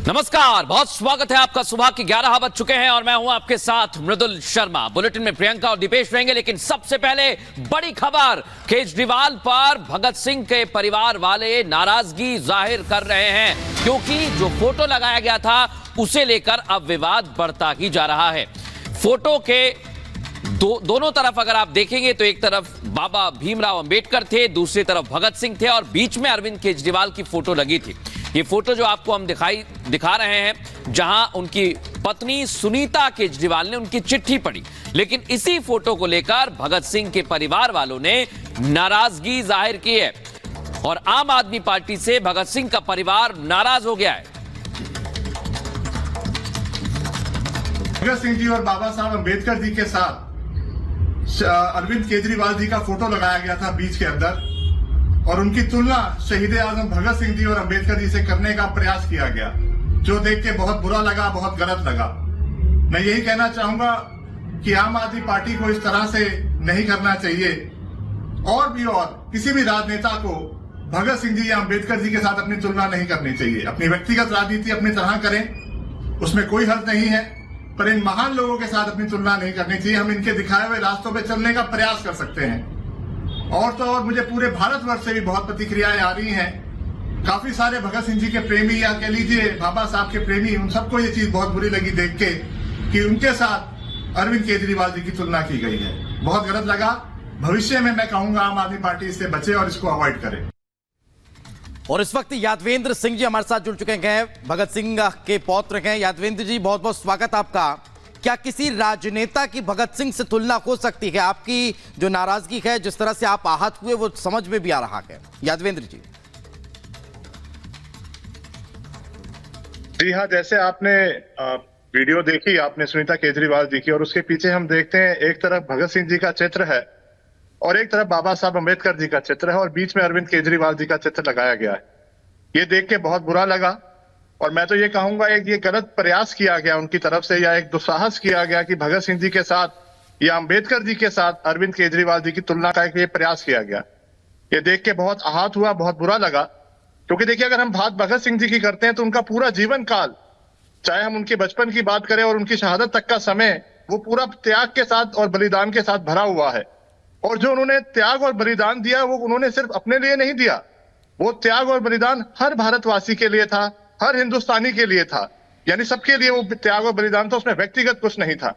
नमस्कार, बहुत स्वागत है आपका। सुबह के 11 बज चुके हैं और मैं हूं आपके साथ मृदुल शर्मा। बुलेटिन में प्रियंका और दीपेश रहेंगे, लेकिन सबसे पहले बड़ी खबर। केजरीवाल पर भगत सिंह के परिवार वाले नाराजगी जाहिर कर रहे हैं, क्योंकि जो फोटो लगाया गया था उसे लेकर अब विवाद बढ़ता ही जा रहा है। फोटो के दोनों तरफ अगर आप देखेंगे तो एक तरफ बाबा भीमराव अंबेडकर थे, दूसरी तरफ भगत सिंह थे और बीच में अरविंद केजरीवाल की फोटो लगी थी। ये फोटो जो आपको हम दिखा रहे हैं, जहां उनकी पत्नी सुनीता केजरीवाल ने उनकी चिट्ठी पढ़ी, लेकिन इसी फोटो को लेकर भगत सिंह के परिवार वालों ने नाराजगी जाहिर की है और आम आदमी पार्टी से भगत सिंह का परिवार नाराज हो गया है। भगत सिंह जी और बाबा साहब अंबेडकर जी के साथ अरविंद केजरीवाल जी का फोटो लगाया गया था बीच के अंदर, और उनकी तुलना शहीद आजम भगत सिंह जी और अंबेडकर जी से करने का प्रयास किया गया, जो देख के बहुत बुरा लगा, बहुत गलत लगा। मैं यही कहना चाहूंगा कि आम आदमी पार्टी को इस तरह से नहीं करना चाहिए, और भी और किसी भी राजनेता को भगत सिंह जी या अंबेडकर जी के साथ अपनी तुलना नहीं करनी चाहिए। अपनी व्यक्तिगत राजनीति अपनी तरह करें, उसमें कोई हर्ज नहीं है, पर इन महान लोगों के साथ अपनी तुलना नहीं करनी चाहिए। हम इनके दिखाए हुए रास्तों पर चलने का प्रयास कर सकते हैं। और तो और मुझे पूरे भारतवर्ष से भी बहुत प्रतिक्रियाएं आ रही हैं। काफी सारे भगत सिंह जी के प्रेमी या कह लीजिए बाबा साहब के प्रेमी, उन सबको ये चीज बहुत बुरी लगी देख के कि उनके साथ अरविंद केजरीवाल जी की तुलना की गई है। बहुत गलत लगा। भविष्य में मैं कहूंगा आम आदमी पार्टी इससे बचे और इसको अवॉइड करे। और इस वक्त यादवेंद्र सिंह जी हमारे साथ जुड़ चुके हैं, भगत सिंह के पौत्र हैं। यादवेंद्र जी, बहुत बहुत स्वागत आपका। क्या किसी राजनेता की भगत सिंह से तुलना हो सकती है? आपकी जो नाराजगी है, जिस तरह से आप आहत हुए, वो समझ में भी आ रहा है। यादवेंद्र जी। जी हाँ, जैसे आपने वीडियो देखी आपने सुनीता केजरीवाल जी की, और उसके पीछे हम देखते हैं एक तरफ भगत सिंह जी का चित्र है और एक तरफ बाबा साहब अंबेडकर जी का चित्र है, और बीच में अरविंद केजरीवाल जी का चित्र लगाया गया है। ये देख के बहुत बुरा लगा, और मैं तो ये कहूंगा एक ये गलत प्रयास किया गया उनकी तरफ से, या एक दुस्साहस किया गया कि भगत सिंह जी के साथ या अंबेडकर जी के साथ अरविंद केजरीवाल जी की तुलना का एक ये प्रयास किया गया। ये देख के बहुत आहत हुआ, बहुत बुरा लगा। क्योंकि देखिए, अगर हम बात भगत सिंह जी की करते हैं तो उनका पूरा जीवन काल, चाहे हम उनके बचपन की बात करें और उनकी शहादत तक का समय, वो पूरा त्याग के साथ और बलिदान के साथ भरा हुआ है। और जो उन्होंने त्याग और बलिदान दिया, वो उन्होंने सिर्फ अपने लिए नहीं दिया, वो त्याग और बलिदान हर भारतवासी के लिए था, हर हिंदुस्तानी के लिए था। यानी सबके लिए वो त्याग और बलिदान था, उसमें व्यक्तिगत कुछ नहीं था।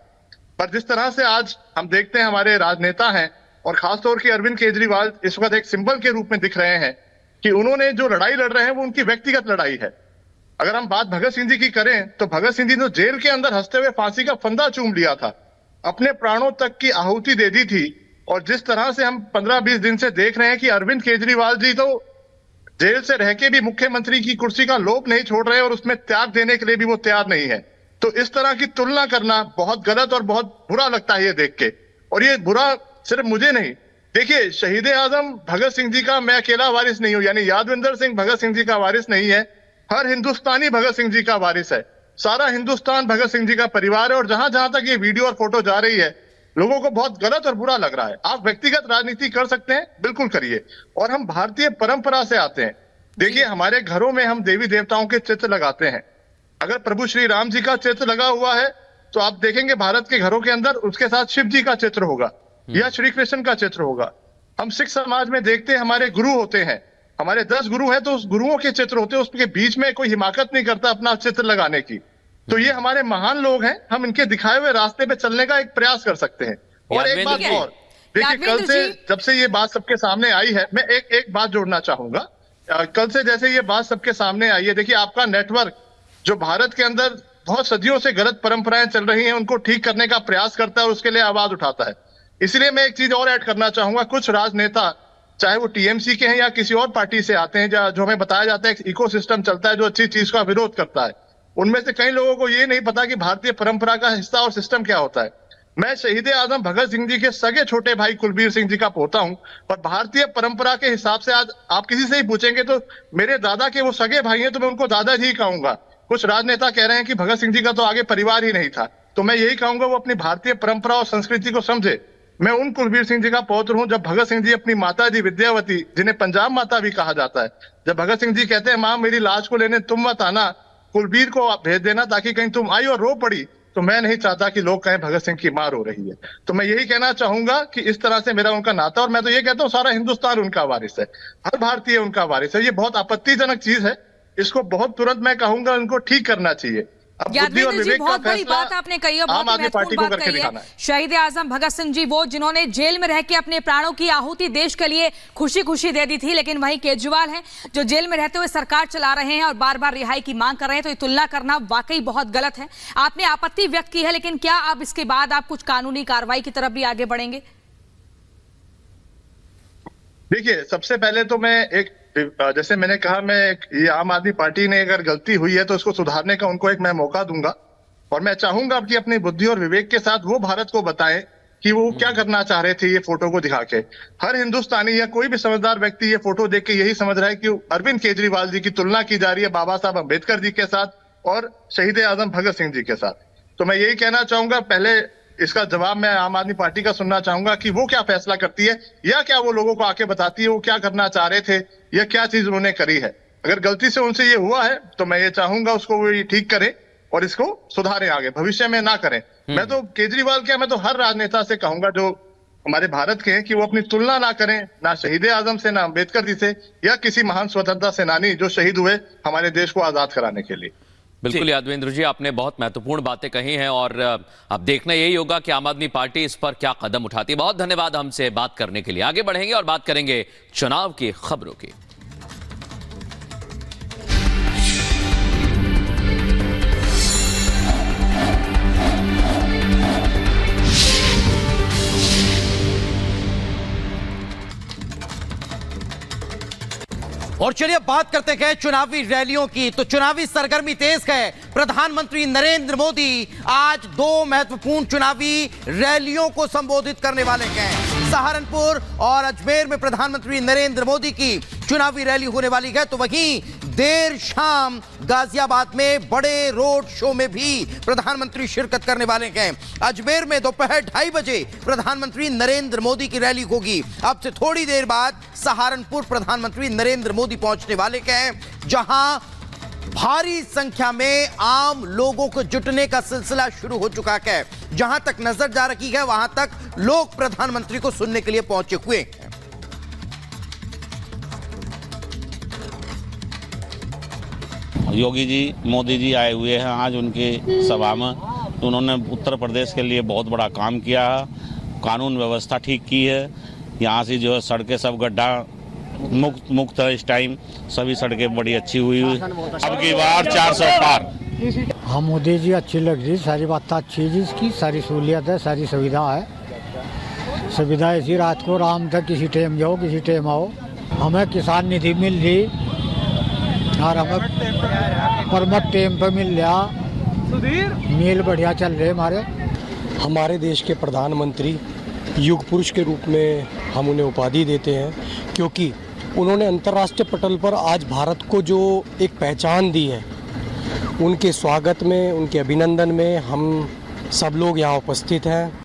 पर जिस तरह से आज हम देखते हैं हमारे राजनेता हैं, और खासतौर की अरविंद केजरीवाल इस वक्त एक सिंबल के रूप में दिख रहे हैं कि उन्होंने जो लड़ाई लड़ रहे हैं वो उनकी व्यक्तिगत लड़ाई है। अगर हम बात भगत सिंह जी की करें तो भगत सिंह जी ने जेल के अंदर हंसते हुए फांसी का फंदा चूम लिया था, अपने प्राणों तक की आहुति दे दी थी। और जिस तरह से हम 15-20 दिन से देख रहे हैं कि अरविंद केजरीवाल जी तो जेल से रह के भी मुख्यमंत्री की कुर्सी का लोभ नहीं छोड़ रहे, और उसमें त्याग देने के लिए भी वो तैयार नहीं है। तो इस तरह की तुलना करना बहुत गलत और बहुत बुरा लगता है ये देख के। और ये बुरा सिर्फ मुझे नहीं, देखिए, शहीद आजम भगत सिंह जी का मैं अकेला वारिस नहीं हूं, यानी यादवेंद्र सिंह भगत सिंह जी का वारिस नहीं है, हर हिंदुस्तानी भगत सिंह जी का वारिस है। सारा हिंदुस्तान भगत सिंह जी का परिवार है। और जहां जहां तक ये वीडियो और फोटो जा रही है, लोगों को बहुत गलत और बुरा लग रहा है। आप व्यक्तिगत राजनीति कर सकते हैं, बिल्कुल करिए। और हम भारतीय परंपरा से आते हैं। देखिए, हमारे घरों में हम देवी देवताओं के चित्र लगाते हैं। अगर प्रभु श्री राम जी का चित्र लगा हुआ है तो आप देखेंगे भारत के घरों के अंदर उसके साथ शिव जी का चित्र होगा या श्री कृष्ण का चित्र होगा। हम सिख समाज में देखते हैं हमारे गुरु होते हैं, हमारे 10 गुरु हैं तो उस गुरुओं के चित्र होते हैं, उसके बीच में कोई हिमाकत नहीं करता अपना चित्र लगाने की। तो ये हमारे महान लोग हैं, हम इनके दिखाए हुए रास्ते पे चलने का एक प्रयास कर सकते हैं। और एक बात और, देखिए, कल से जब से ये बात सबके सामने आई है, मैं एक बात जोड़ना चाहूंगा। कल से जैसे ये बात सबके सामने आई है, देखिए, आपका नेटवर्क जो भारत के अंदर बहुत सदियों से गलत परंपराएं चल रही हैं उनको ठीक करने का प्रयास करता है और उसके लिए आवाज उठाता है। इसलिए मैं एक चीज और ऐड करना चाहूंगा। कुछ राजनेता, चाहे वो टीएमसी के हैं या किसी और पार्टी से आते हैं, जो हमें बताया जाता है एक इकोसिस्टम चलता है जो अच्छी चीज का विरोध करता है, उनमें से कई लोगों को ये नहीं पता कि भारतीय परंपरा का हिस्सा और सिस्टम क्या होता है। मैं शहीद आजम भगत सिंह जी के सगे छोटे भाई कुलबीर सिंह जी का पोता हूं, और भारतीय परंपरा के हिसाब से आज आप किसी से ही पूछेंगे तो मेरे दादा के वो सगे भाई हैं तो मैं उनको दादाजी ही कहूंगा। कुछ राजनेता कह रहे हैं कि भगत सिंह जी का तो आगे परिवार ही नहीं था, तो मैं यही कहूंगा वो अपनी भारतीय परंपरा और संस्कृति को समझे। मैं उन कुलबीर सिंह जी का पौत्र हूं जब भगत सिंह जी अपनी माता जी विद्यावती, जिन्हें पंजाब माता भी कहा जाता है, जब भगत सिंह जी कहते हैं मां मेरी लाश को लेने तुम मत आना, कुलबीर को आप भेज देना, ताकि कहीं तुम आई और रो पड़ी तो मैं नहीं चाहता कि लोग कहें भगत सिंह की मां रो रही है। तो मैं यही कहना चाहूंगा कि इस तरह से मेरा उनका नाता, और मैं तो ये कहता हूँ सारा हिंदुस्तान उनका वारिस है, हर भारतीय उनका वारिस है। ये बहुत आपत्तिजनक चीज है, इसको बहुत तुरंत मैं कहूंगा उनको ठीक करना चाहिए। अब बुद्धि और यादवेंद्र जी, विवेक का बहुत बड़ी फैसला बात आपने कही है, आम बहुत ही आदमी पार्टी महत्वपूर्ण को बात करके कही दिखाना है। है। शहीद आजम भगत सिंह जी, वो जिन्होंने जेल में रह के अपने प्राणों की आहुति देश के लिए खुशी खुशी दे दी थी, लेकिन वहीं केजरीवाल हैं जो जेल में रहते हुए सरकार चला रहे हैं और बार बार रिहाई की मांग कर रहे हैं। तो ये तुलना करना वाकई बहुत गलत है। आपने आपत्ति व्यक्त की है, लेकिन क्या अब इसके बाद आप कुछ कानूनी कार्रवाई की तरफ भी आगे बढ़ेंगे? देखिए, सबसे पहले तो मैं एक, जैसे मैंने कहा, ये आम आदमी पार्टी ने अगर गलती हुई है तो उसको सुधारने का उनको एक मैं मौका दूंगा, और मैं चाहूंगा कि अपनी बुद्धि और विवेक के साथ वो भारत को बताएं कि वो क्या करना चाह रहे थे ये फोटो को दिखा के। हर हिंदुस्तानी या कोई भी समझदार व्यक्ति ये फोटो देख के यही समझ रहा है कि अरविंद केजरीवाल जी की तुलना की जा रही है बाबा साहब अम्बेडकर जी के साथ और शहीद आजम भगत सिंह जी के साथ। तो मैं यही कहना चाहूंगा, पहले इसका जवाब मैं आम आदमी पार्टी का सुनना चाहूंगा कि वो क्या फैसला करती है, या क्या वो लोगों को आके बताती है वो क्या करना चाह रहे थे, या क्या चीज उन्होंने करी है। अगर गलती से उनसे ये हुआ है तो मैं ये चाहूंगा उसको वो ठीक करें और इसको सुधारें, आगे भविष्य में ना करें। मैं तो केजरीवाल क्या, मैं तो हर राजनेता से कहूंगा जो हमारे भारत के हैं कि वो अपनी तुलना ना करें, ना शहीद आजम से, ना अम्बेडकर जी से, या किसी महान स्वतंत्रता सेनानी जो शहीद हुए हमारे देश को आजाद कराने के लिए। बिल्कुल यादवेंद्र जी, आपने बहुत महत्वपूर्ण बातें कही हैं और अब देखना यही होगा कि आम आदमी पार्टी इस पर क्या कदम उठाती है। बहुत धन्यवाद हमसे बात करने के लिए। आगे बढ़ेंगे और बात करेंगे चुनाव की खबरों की। और चलिए बात करते हैं चुनावी रैलियों की। तो चुनावी सरगर्मी तेज है। प्रधानमंत्री नरेंद्र मोदी आज 2 महत्वपूर्ण चुनावी रैलियों को संबोधित करने वाले हैं। सहारनपुर और अजमेर में प्रधानमंत्री नरेंद्र मोदी की चुनावी रैली होने वाली है। तो वहीं देर शाम गाजियाबाद में बड़े रोड शो में भी प्रधानमंत्री शिरकत करने वाले हैं। अजमेर में दोपहर 2:30 बजे प्रधानमंत्री नरेंद्र मोदी की रैली होगी। अब से थोड़ी देर बाद सहारनपुर प्रधानमंत्री नरेंद्र मोदी पहुंचने वाले हैं, जहां भारी संख्या में आम लोगों को जुटने का सिलसिला शुरू हो चुका है। जहां तक नजर जा रही है वहां तक लोग प्रधानमंत्री को सुनने के लिए पहुंचे हुए हैं। योगी जी, मोदी जी आए हुए हैं आज उनकी सभा में। तो उन्होंने उत्तर प्रदेश के लिए बहुत बड़ा काम किया है, कानून व्यवस्था ठीक की है। यहाँ से जो है सड़कें सब गड्ढा मुक्त है इस टाइम, सभी सड़कें बड़ी अच्छी हुई है। अब की बार 400 पार। हाँ, मोदी जी अच्छी लग रही, सारी बात अच्छी है, जिसकी सारी सहूलियत है, सारी सुविधा है। सुविधा ऐसी रात को आराम तक किसी टाइम जाओ किसी टाइम आओ। हमें किसान निधि मिल रही और हमें परमत टाइम पे मिल रहा, मील बढ़िया चल रहे हमारे देश के प्रधानमंत्री युग पुरुष के रूप में हम उन्हें उपाधि देते हैं, क्योंकि उन्होंने अंतर्राष्ट्रीय पटल पर आज भारत को जो एक पहचान दी है। उनके स्वागत में, उनके अभिनंदन में हम सब लोग यहाँ उपस्थित हैं।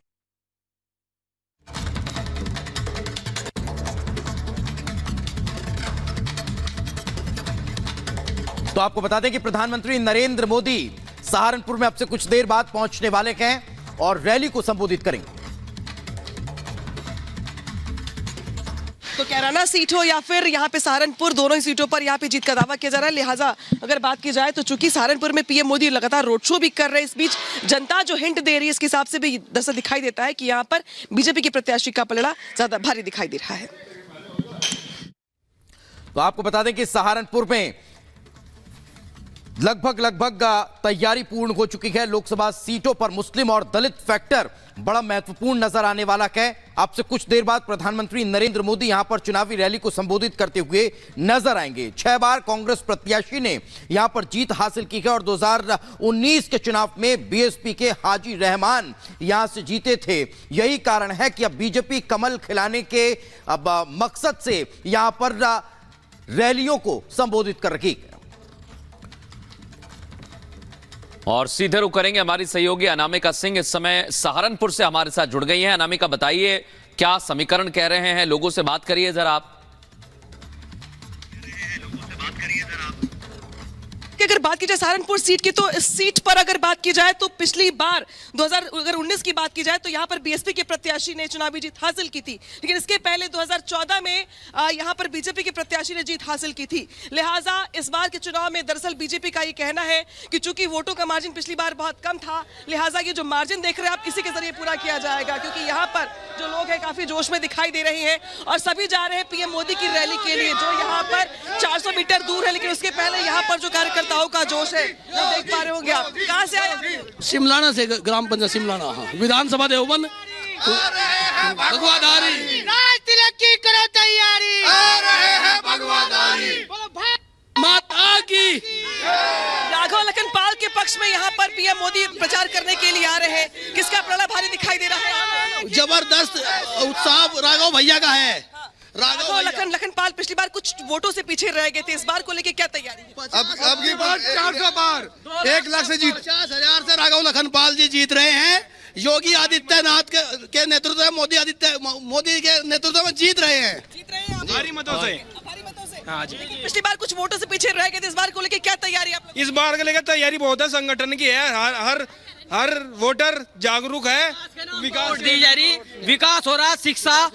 तो आपको बता दें कि प्रधानमंत्री नरेंद्र मोदी सहारनपुर में अब से कुछ देर बाद पहुंचने वाले हैं और रैली को संबोधित करेंगे। तो कैराना सीट हो या फिर यहाँ पे सहारनपुर, दोनों ही सीटों पर यहाँ पे जीत का दावा किया जा रहा है। लिहाजा अगर बात की जाए तो चूंकि सहारनपुर में पीएम मोदी लगातार रोड शो भी कर रहे हैं, इस बीच जनता जो हिंट दे रही है इसके हिसाब से भी दरअसल दिखाई देता है कि यहाँ पर बीजेपी के प्रत्याशी का पलड़ा ज्यादा भारी दिखाई दे रहा है। तो आपको बता दें कि सहारनपुर में लगभग तैयारी पूर्ण हो चुकी है। लोकसभा सीटों पर मुस्लिम और दलित फैक्टर बड़ा महत्वपूर्ण नजर आने वाला है। अब से कुछ देर बाद प्रधानमंत्री नरेंद्र मोदी यहां पर चुनावी रैली को संबोधित करते हुए नजर आएंगे। 6 बार कांग्रेस प्रत्याशी ने यहां पर जीत हासिल की है और 2019 के चुनाव में बीएसपी के हाजी रहमान यहां से जीते थे। यही कारण है कि अब बीजेपी कमल खिलाने के अब मकसद से यहां पर रैलियों को संबोधित कर रही है। और सीधे रुख करेंगे हमारी सहयोगी अनामिका सिंह इस समय सहारनपुर से हमारे साथ जुड़ गई हैं। अनामिका, बताइए क्या समीकरण कह रहे हैं, लोगों से बात करिए जरा आप। की अगर बात की जाए सहारनपुर सीट की, तो इस सीट पर अगर बात की जाए तो पिछली बार 2019 की बात की जाए तो यहाँ पर बीएसपी के प्रत्याशी ने चुनावी जीत हासिल की थी, लेकिन इसके पहले 2014 में यहाँ पर बीजेपी के प्रत्याशी ने जीत हासिल की थी। लिहाजा इस बार के चुनाव में दरअसल बीजेपी का ये कहना है कि चूंकि वोटों का मार्जिन पिछली बार बहुत कम था, लिहाजा ये जो मार्जिन देख रहे हैं आप इसी के जरिए पूरा किया जाएगा, क्योंकि यहाँ पर जो लोग हैं काफी जोश में दिखाई दे रहे हैं और सभी जा रहे हैं पीएम मोदी की रैली के लिए, जो यहाँ पर 400 मीटर दूर है। लेकिन उसके पहले यहाँ पर जो कार्यकर्ताओं का जोश है वो देख पा रहे होंगे आप। कहाँ से आए? शिमलाना से, ग्राम पंचायत शिमलाना, हाँ, विधानसभा देवबंद। भगवाधारी तिलक की करो तैयारी, माता की। राघव लखन पाल के पक्ष में यहाँ पर पीएम मोदी प्रचार करने के लिए आ रहे हैं, किसका प्रणा भारी दिखाई दे रहा है? जबरदस्त उत्साह राघव भैया का है। राघव लखन पाल पिछली बार कुछ वोटों से पीछे रह गए थे, इस बार को लेके क्या तैयारी है? अब की बार 400 पार, 1 लाख से जीत, 50,000 से राघव लखन पाल जी जीत रहे हैं। योगी आदित्यनाथ के नेतृत्व में, मोदी के नेतृत्व में जीत रहे हैं भारी मतों से। हाँ जी। पिछली बार कुछ वोटों से पीछे रह गए थे, इस बार को लेके क्या तैयारी आप लोग? इस बार के लेकर तैयारी बहुत है, संगठन की है, हर वोटर जागरूक है। विकास दी जा रही, विकास हो रहा, शिक्षा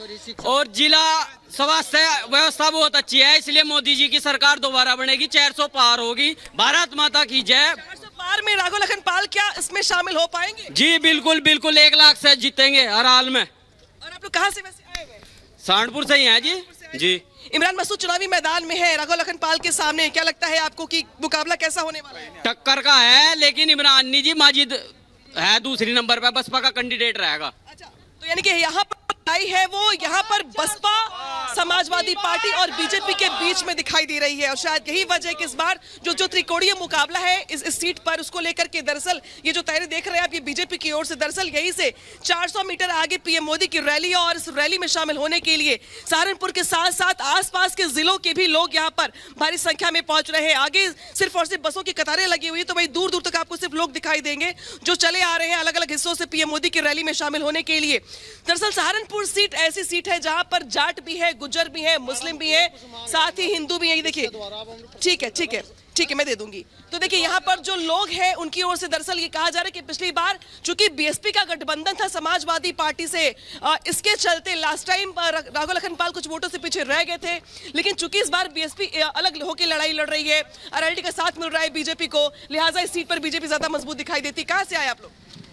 और जिला स्वास्थ्य व्यवस्था बहुत अच्छी है, इसलिए मोदी जी की सरकार दोबारा बनेगी, 400 पार होगी। भारत माता की जय। 400 पार में राघव लखन पाल क्या इसमें शामिल हो पाएंगे? जी बिल्कुल बिल्कुल, 1 लाख से जीतेंगे हर हाल में। और आप लोग कहाँ से वैसे आए हुए? सहारनपुर से ही हैं जी। इमरान मसूद चुनावी मैदान में है राघव लखन पाल के सामने, क्या लगता है आपको कि मुकाबला कैसा होने वाला है? टक्कर का है, लेकिन इमरान जी माजिद है दूसरी नंबर पे, बसपा का कैंडिडेट रहेगा। अच्छा, तो यानी कि यहाँ पर आई है वो यहाँ पर बसपा, समाजवादी पार्टी और बीजेपी के बीच में दिखाई दे रही है, और शायद यही वजह है कि इस बार जो त्रिकोणीय मुकाबला है इस सीट पर, उसको लेकर के दरअसल ये जो तैयारी देख रहे हैं आप, ये बीजेपी की ओर से दरअसल यही से 400 मीटर आगे पीएम मोदी की रैली, और इस रैली में शामिल होने के लिए सहारनपुर के साथ साथ आसपास के जिलों के भी लोग यहाँ पर भारी संख्या में पहुंच रहे हैं। आगे सिर्फ और सिर्फ बसों की कतारें लगी हुई है, तो वही दूर दूर तक आपको सिर्फ लोग दिखाई देंगे जो चले आ रहे हैं अलग अलग हिस्सों से पीएम मोदी की रैली में शामिल होने के लिए। दरअसल सहारनपुर सीट ऐसी सीट है जहां पर जाट भी है, गुज्जर भी है, मुस्लिम भी है, साथ ही हिंदू भी है। ये देखिए, ठीक है मैं दे दूंगी। तो देखिए यहाँ पर जो लोग हैं उनकी ओर से दरअसल ये कहा जा रहा है कि पिछली बार चूंकि बीएसपी का गठबंधन था समाजवादी पार्टी से, इसके चलते लास्ट टाइम राघव लखन पाल कुछ वोटों से पीछे रह गए थे, लेकिन चूंकि इस बार बीएसपी अलग होकर लड़ाई लड़ रही है, आरएलडी का साथ मिल रहा है बीजेपी को, लिहाजा इस सीट पर बीजेपी ज्यादा मजबूत दिखाई देती। कहाँ से आए आप लोग?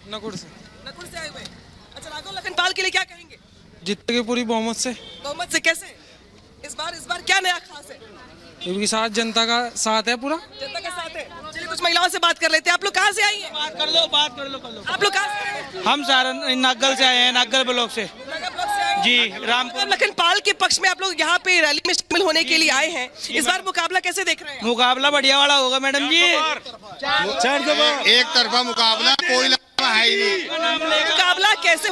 नकुड़ से आए हुए। अच्छा, राघव लखन पाल के लिए क्या कहेंगे? जीतेगी पूरी बहुमत से। बहुमत से कैसे? इस बार क्या नया खास है? क्योंकि साथ जनता का साथ है, पूरा जनता का साथ है। चलिए कुछ महिलाओं से बात कर लेते हैं। आप लोग कहाँ से आई हैं? बात कर लो। आप लोग कहाँ से आए हैं? हम नागल से आए हैं, नागल ब्लॉक से जी। राघव लखन पाल के पक्ष में आप लोग यहाँ पे रैली में शामिल होने के लिए आए हैं, इस बार मुकाबला कैसे देख रहे हैं? मुकाबला बढ़िया वाला होगा मैडम जी। एक तरफा मुकाबला, कोई है ही नहीं। मुकाबला कैसे